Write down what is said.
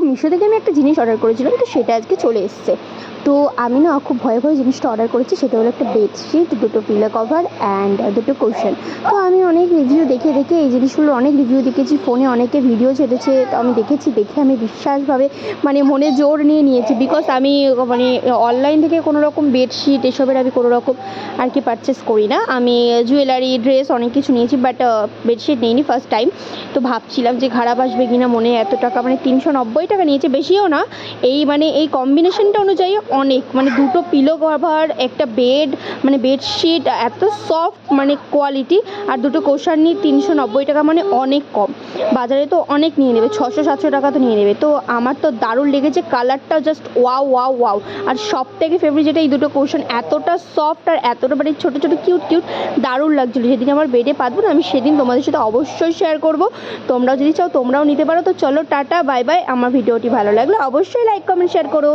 মিশো থেকে আমি একটা জিনিস অর্ডার করেছিলাম, তো সেটা আজকে চলে এসছে। তো আমি না খুব ভয়ে ভয়ে জিনিসটা অর্ডার করেছি। সেটা হলো একটা বেডশিট, দুটো পিলো কভার অ্যান্ড দুটো কুশন। তো আমি অনেক রিভিউ দেখে দেখে এই জিনিসগুলো অনেক রিভিউ দেখেছি, ফোনে অনেকে ভিডিও ছেড়েছে, তো আমি দেখেছি, দেখে আমি বিশ্বাসভাবে মানে মনে জোর নিয়ে নিয়েছি। বিকজ আমি মানে অনলাইন থেকে কোনো রকম বেডশিট এসবের আমি কোনো রকম আর কি পারচেস করি না। আমি জুয়েলারি, ড্রেস অনেক কিছু নিয়েছি, বাট বেডশিট নিইনি ফার্স্ট টাইম। তো ভাবছিলাম যে খারাপ আসবে কিনা মনে, এত টাকা মানে 390 টাকা নিয়েছে, বেশিও না। এই মানে এই কম্বিনেশনটা অনুযায়ী অনেক, মানে দুটো পিলো কভার, একটা বেড, মানে বেডশিট এত সফট মানে কোয়ালিটি, আর দুটো কোশান নিয়ে 390 টাকা মানে অনেক কম। বাজারে তো অনেক নিয়ে নেবে, 600-700 টাকা তো নিয়ে নেবে। তো আমার তো দারুণ লেগেছে, কালারটা জাস্ট ওয়াও ওয়াও ওয়াও। আর সব থেকে ফেভারিট যেটা, এই দুটো কোশান এতটা সফট আর এতটা মানে ছোটো ছোটো কিউট কিউট, দারুণ লাগছিলো। যেদিন আমার বেডে পাতবো না, আমি সেদিন তোমাদের সাথে অবশ্যই শেয়ার করব। তোমরাও যদি চাও তোমরাও নিতে পারো। তো চলো টাটা, বাই বাই। আমার ভিডিওটি ভালো লাগলে অবশ্যই লাইক, কমেন্ট, শেয়ার করো।